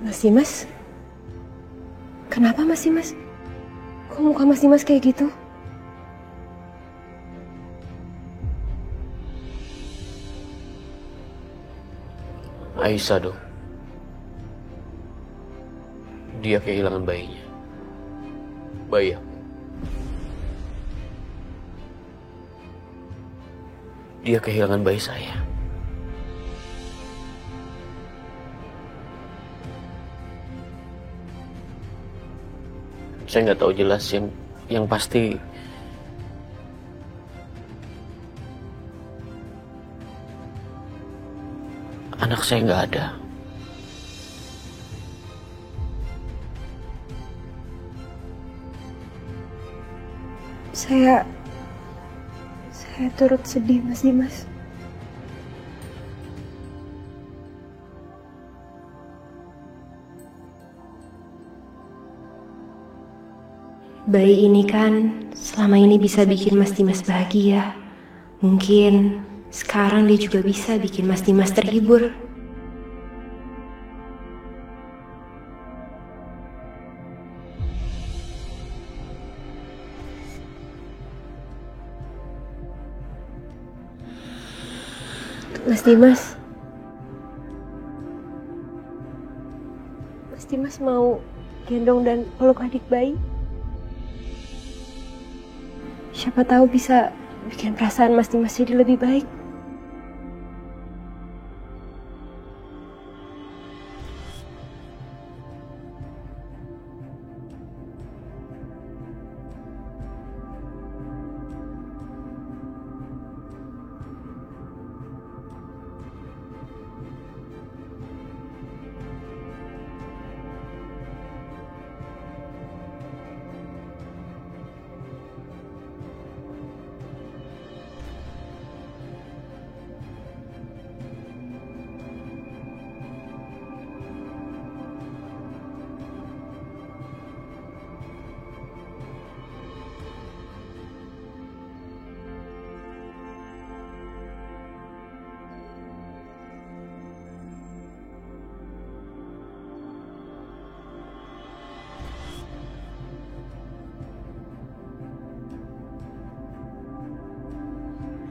Mas Dimas? Kenapa Mas Dimas? Kok muka Mas Dimas kayak gitu? Aisyah dong. Dia kehilangan bayinya. Bayi aku. Dia kehilangan bayi saya. Saya nggak tahu jelas yang pasti anak saya nggak ada. Saya turut sedih Mas Dimas. Bayi ini kan selama ini bisa bikin Mas Dimas bahagia. Mungkin sekarang dia juga bisa bikin Mas Dimas terhibur. Mas Dimas mau gendong dan peluk adik bayi? Siapa tahu bisa bikin perasaan Mas Dimas jadi lebih baik.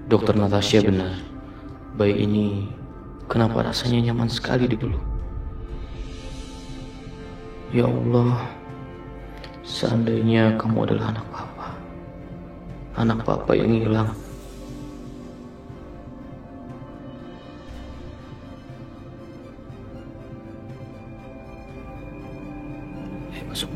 Dokter Natasha benar. Bayi ini kenapa rasanya nyaman sekali dipeluk. Ya Allah, seandainya kamu adalah anak papa yang hilang. Masuk.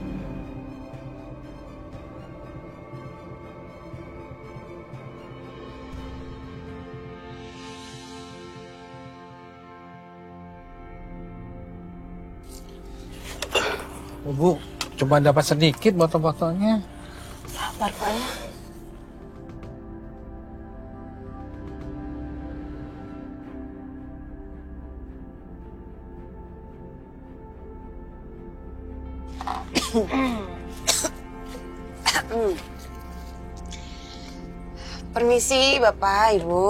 Bu, cuma dapat sedikit botol-botolnya. Sabar Pak ya. Permisi Bapak, Ibu.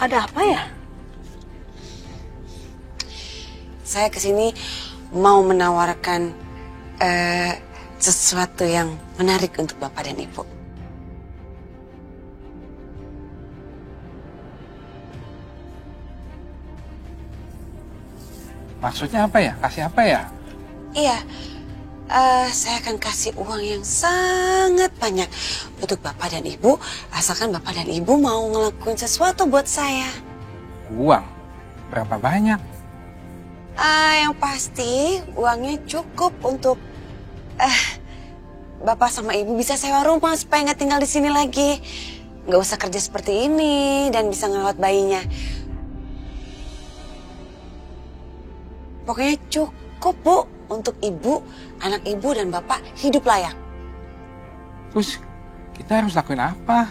Ada apa ya? Saya kesini mau menawarkan sesuatu yang menarik untuk Bapak dan Ibu. Maksudnya apa ya? Kasih apa ya? Iya, saya akan kasih uang yang sangat banyak untuk Bapak dan Ibu, asalkan Bapak dan Ibu mau ngelakuin sesuatu buat saya. Uang? Berapa banyak? Yang pasti uangnya cukup untuk Bapak sama Ibu bisa sewa rumah supaya nggak tinggal di sini lagi. Nggak usah kerja seperti ini dan bisa ngerawat bayinya. Pokoknya cukup, Bu, untuk Ibu, anak Ibu, dan Bapak hidup layak. Terus kita harus lakuin apa?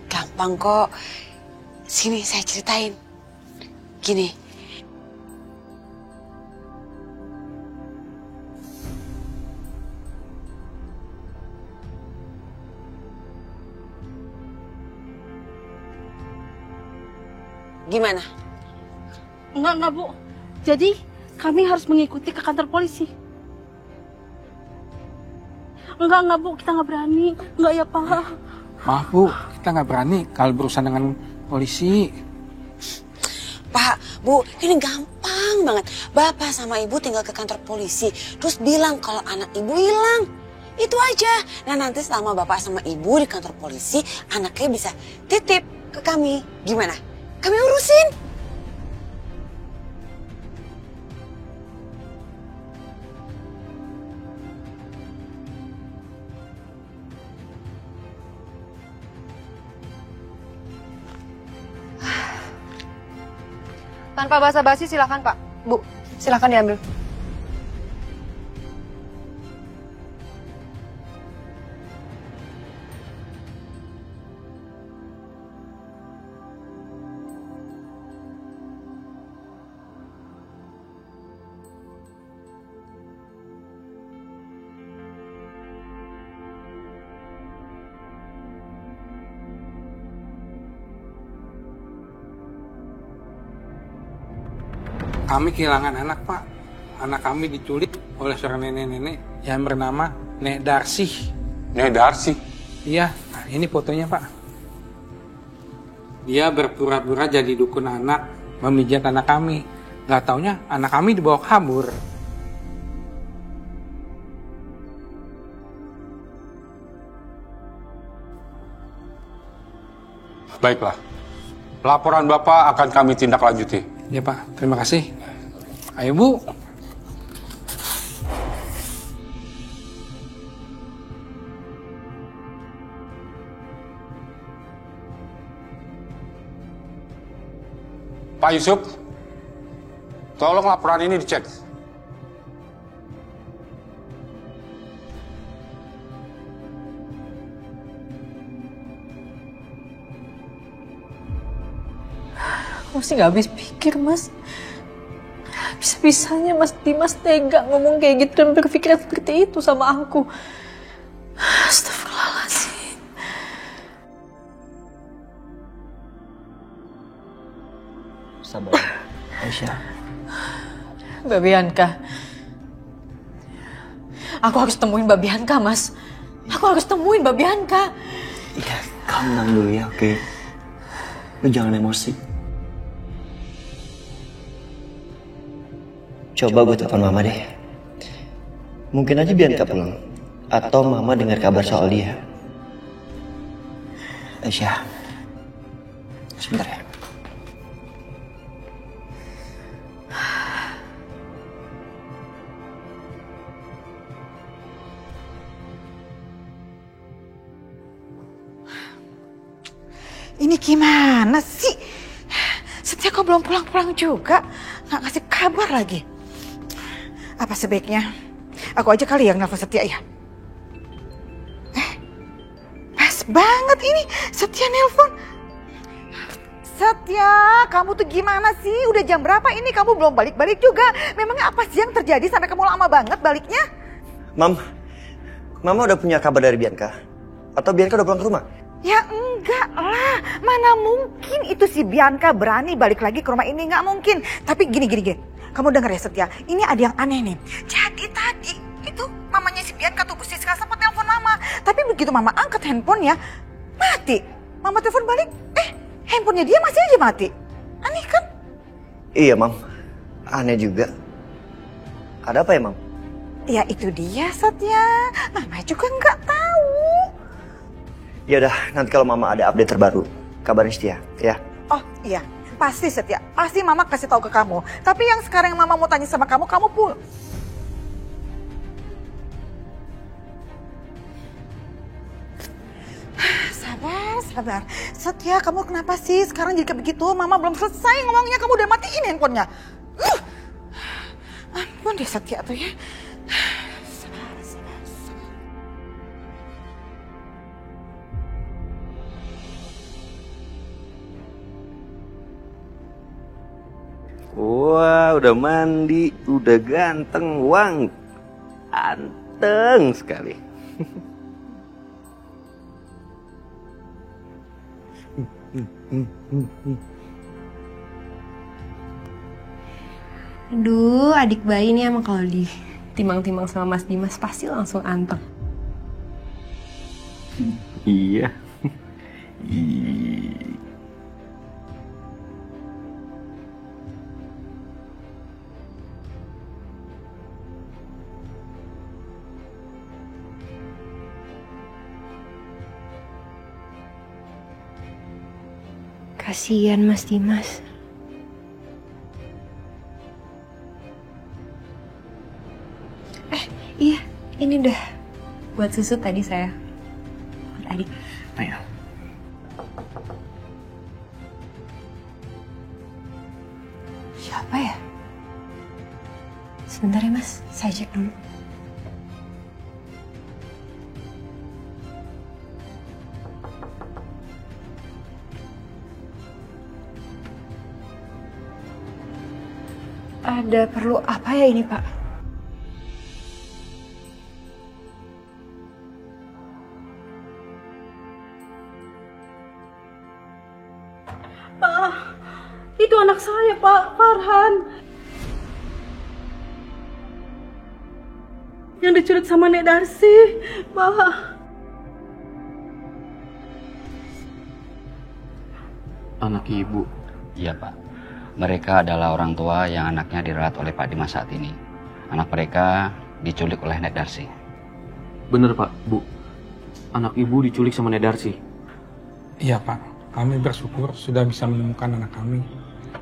Gampang kok. Sini saya ceritain. Gini. Gimana? Enggak, Bu. Jadi kami harus mengikuti ke kantor polisi. Enggak, Bu. Kita nggak berani. Enggak ya, Pak. Maaf Bu, kita nggak berani kalau berurusan dengan polisi. Pak, Bu, ini gampang banget. Bapak sama Ibu tinggal ke kantor polisi, terus bilang kalau anak Ibu hilang. Itu aja. Nah nanti selama Bapak sama Ibu di kantor polisi, anaknya bisa titip ke kami. Gimana? Kami urusin. Tanpa basa-basi silakan Pak. Bu, silakan diambil. Kami kehilangan anak Pak. Anak kami diculik oleh seorang nenek-nenek yang bernama Nek Darsi. Nek Darsi? Iya, nah, ini fotonya Pak. Dia berpura-pura jadi dukun anak, memijat anak kami. Gak taunya anak kami dibawa kabur. Baiklah. Laporan Bapak akan kami tindak lanjuti. Ya Pak, terima kasih. Ayo Bu. Pak Yusuf, tolong laporan ini dicek. Masih nggak habis pikir, Mas. Bisa-bisanya Mas Dimas tega ngomong kayak gitu dan berpikiran seperti itu sama aku. Astagfirullahaladzim. Sabar, Aisyah. Mbak Bianca. Aku harus temuin Mbak Bianca, Mas. Aku harus temuin Mbak Bianca. Iya, kamu tenang dulu ya, oke? Lu jangan emosi. Coba gue telepon Mama deh. Mungkin aja Bianca pulang. Atau Mama dengar kabar soal dia. Aisyah, sebentar ya. Ini gimana sih? Setia kok belum pulang-pulang juga? Nggak ngasih kabar lagi. Apa sebaiknya aku aja kali yang nelfon Setia ya? Pas banget ini Setia nelpon. Setia, kamu tuh gimana sih? Udah jam berapa ini kamu belum balik-balik juga? Memangnya apa sih yang terjadi sampai kamu lama banget baliknya? Mama udah punya kabar dari Bianca? Atau Bianca udah pulang ke rumah? Ya enggak lah, mana mungkin itu si Bianca berani balik lagi ke rumah ini, nggak mungkin. Tapi gini. Kamu denger ya Setia, ini ada yang aneh nih. Jadi tadi itu mamanya si Bianca tuh Bu Siska sempat telepon Mama. Tapi begitu Mama angkat handphonenya, mati. Mama telepon balik, handphonenya dia masih aja mati. Aneh kan? Iya, Mam. Aneh juga. Ada apa ya, Mam? Ya itu dia Setia, Mama juga nggak tahu. Ya udah, nanti kalau Mama ada update terbaru, kabarin Setia, ya. Oh iya, pasti Setia. Pasti Mama kasih tahu ke kamu. Tapi yang sekarang Mama mau tanya sama kamu pun. Sabar. Setia, kamu kenapa sih sekarang jadi kayak begitu? Mama belum selesai ngomongnya, kamu udah matiin handphonenya. Ampun deh Setia tuh ya. Sabar. Wah, udah mandi, udah ganteng, wang, anteng sekali. Aduh, adik bayi ini emang kalau ditimang-timang sama Mas Dimas pasti langsung anteng. Iya. Ih. Kasihan Mas Dimas. Iya, ini udah buat susu tadi saya. Buat adik. Ayo. Siapa ya? Sebentar ya Mas, saya cek dulu. Ada perlu apa ya ini, Pak? Pak, itu anak saya, Pak, Farhan. Yang diculik sama Nek Darsi, Pak. Anak ibu. Iya, Pak. Mereka adalah orang tua yang anaknya dirawat oleh Pak Dimas saat ini. Anak mereka diculik oleh Nek Darsi. Bener, Pak, Bu. Anak ibu diculik sama Nek Darsi. Iya Pak, kami bersyukur sudah bisa menemukan anak kami.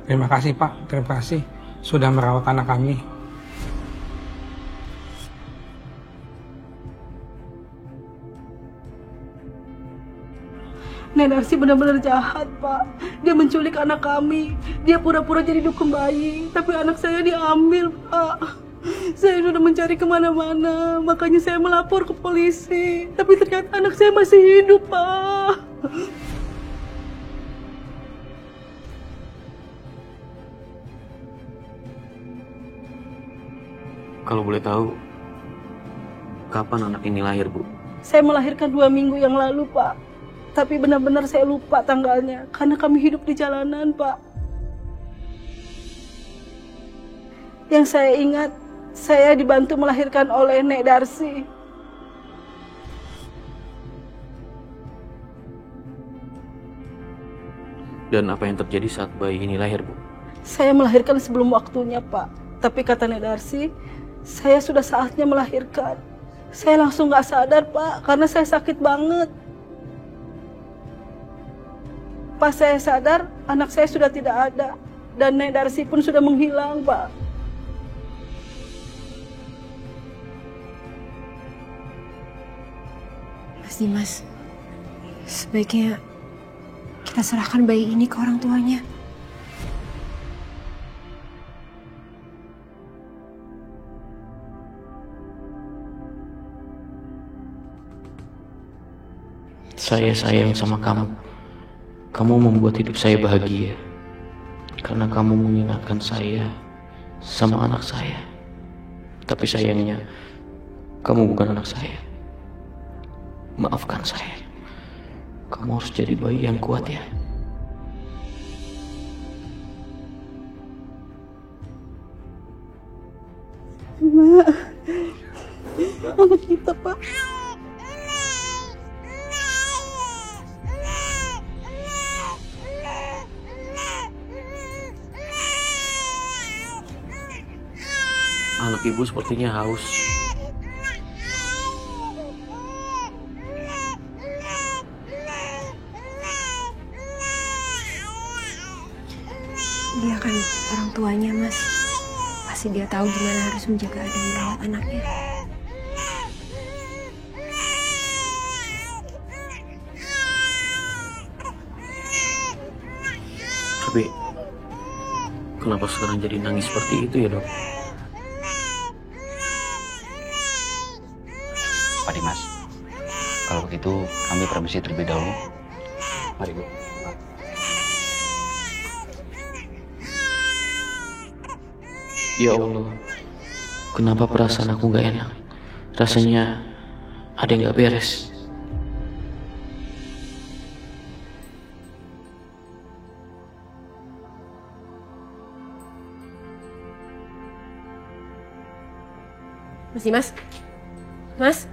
Terima kasih Pak, terima kasih sudah merawat anak kami. Nek Darsi benar-benar jahat, Pak. Dia menculik anak kami. Dia pura-pura jadi dukun bayi. Tapi anak saya diambil, Pak. Saya sudah mencari kemana-mana. Makanya saya melapor ke polisi. Tapi ternyata anak saya masih hidup, Pak. Kalau boleh tahu, kapan anak ini lahir, Bu? Saya melahirkan 2 minggu yang lalu, Pak. Tapi benar-benar saya lupa tanggalnya. Karena kami hidup di jalanan, Pak. Yang saya ingat, saya dibantu melahirkan oleh Nek Darsi. Dan apa yang terjadi saat bayi ini lahir, Bu? Saya melahirkan sebelum waktunya, Pak. Tapi kata Nek Darsi, saya sudah saatnya melahirkan. Saya langsung gak sadar, Pak, karena saya sakit banget. Pas saya sadar, anak saya sudah tidak ada. Dan Nek Darsi pun sudah menghilang, Pak. Mas Dimas, sebaiknya kita serahkan bayi ini ke orang tuanya. Saya sayang sama kamu. Kamu membuat hidup saya bahagia. Karena kamu mengingatkan saya sama anak saya. Tapi sayangnya, kamu bukan anak saya. Maafkan saya. Kamu harus jadi bayi yang kuat ya. Mak, anak kita, Pak. Anak ibu sepertinya haus. Dia kan orang tuanya, Mas. Pasti dia tahu gimana harus menjaga dan merawat anaknya. Tapi kenapa sekarang jadi nangis seperti itu ya, Dok? Pak Dimas, kalau begitu kami permisi terlebih dahulu. Mari, Bu. Ya Allah, kenapa perasaan aku gak enak? Rasanya ada yang gak beres. Mas. Mas.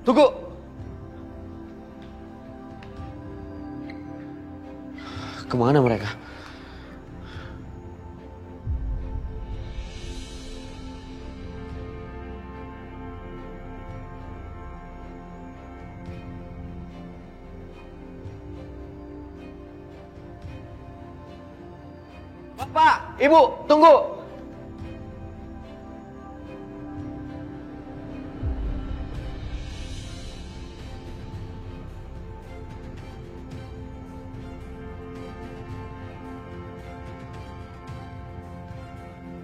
Tunggu. Kemana mereka? Bapak, Ibu, tunggu.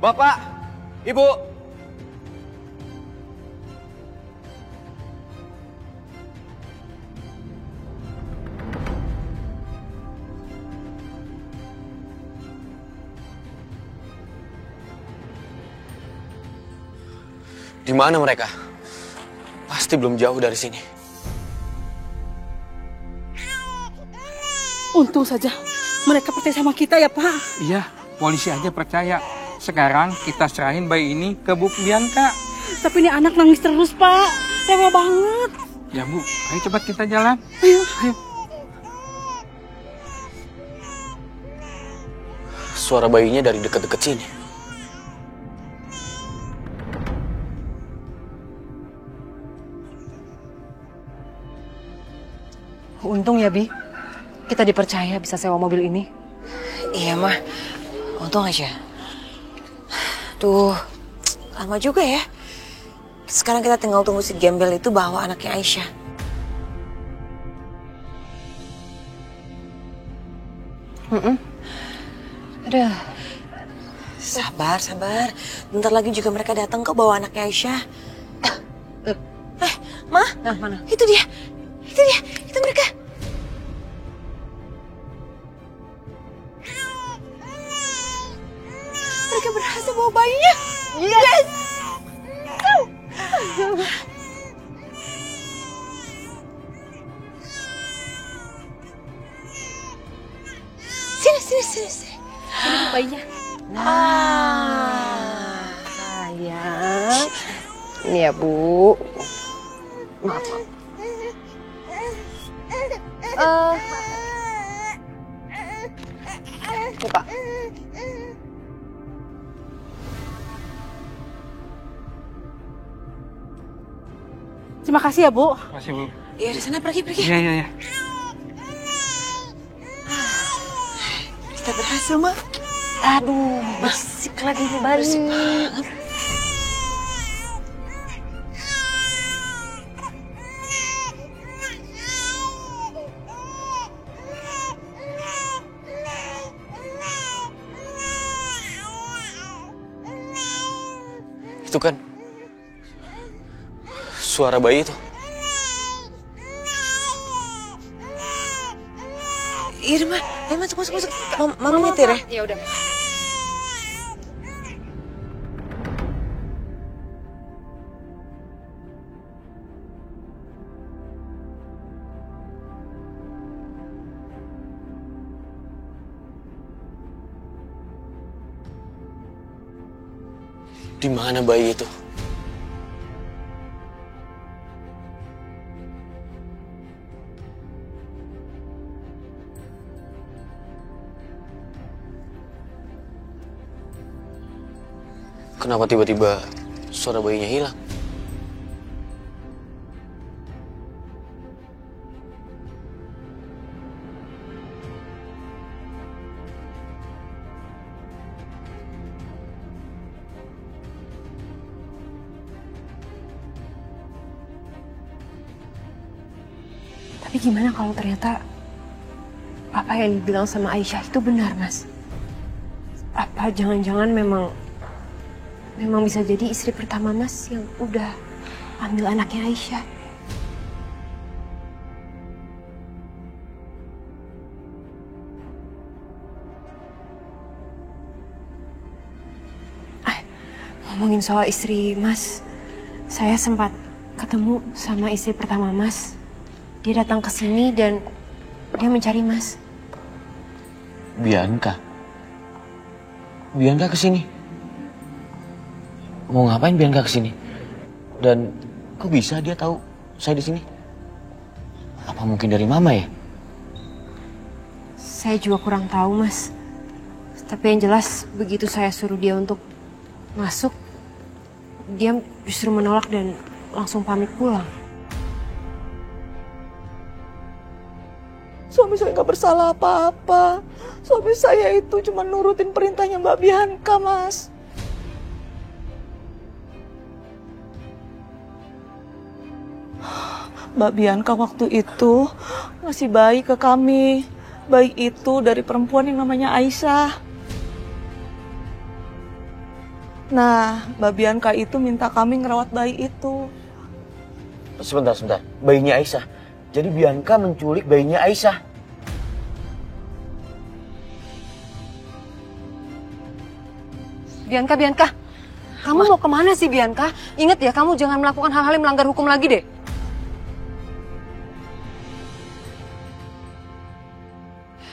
Bapak, Ibu. Di mana mereka? Pasti belum jauh dari sini. Untung saja mereka percaya sama kita ya, Pak. Iya, polisi aja percaya. Sekarang kita serahin bayi ini ke Bu Bianca. Tapi ini anak nangis terus, Pak. Rewel banget. Ya Bu, ayo cepat kita jalan. Ayo. Suara bayinya dari dekat-dekat sini. Untung ya, Bi. Kita dipercaya bisa sewa mobil ini. Iya, Mah. Untung aja. Tuh, lama juga ya. Sekarang kita tinggal tunggu si gembel itu bawa anaknya Aisyah. Aduh. Sabar. Bentar lagi juga mereka datang kok bawa anaknya Aisyah. Mah? Mana? Itu dia. Itu mereka. Mereka berhasil bawa bayinya. Yes! Sini. Ini bayinya. Sayang. Ini ya, Bu. Maaf. Coba. Terima kasih ya, Bu. Terima kasih, Bu. Ya, di sana pergi. Iya. Kita berhasil, Mak. Aduh, bersik lagi nih bayi. Bersik banget. Itu kan suara bayi itu. Iya, Mah. Ayo masuk. Mama nyetir ya? Ya udah. Di mana bayi itu? Kenapa tiba-tiba suara bayinya hilang? Tapi gimana kalau ternyata apa yang dibilang sama Aisyah itu benar, Mas? Apa jangan-jangan memang bisa jadi istri pertama Mas yang udah ambil anaknya Aisyah? Ngomongin soal istri Mas, saya sempat ketemu sama istri pertama Mas. Dia datang ke sini dan dia mencari Mas. Bianca? Bianca kesini. Mau ngapain Bianca kesini? Dan kok bisa dia tahu saya di sini? Apa mungkin dari Mama ya? Saya juga kurang tahu, Mas. Tapi yang jelas begitu saya suruh dia untuk masuk, dia justru menolak dan langsung pamit pulang. Suami saya nggak bersalah apa-apa. Suami saya itu cuma nurutin perintahnya Mbak Bianca, Mas. Mbak Bianca waktu itu ngasih bayi ke kami. Bayi itu dari perempuan yang namanya Aisyah. Nah, Mbak Bianca itu minta kami ngerawat bayi itu. Sebentar. Bayinya Aisyah. Jadi Bianca menculik bayinya Aisyah. Bianca, kamu mau kemana sih Bianca? Ingat ya, kamu jangan melakukan hal-hal yang melanggar hukum lagi deh.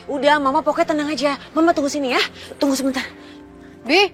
Udah, Mama pokoknya tenang aja. Mama tunggu sini ya. Tunggu sebentar. Bi,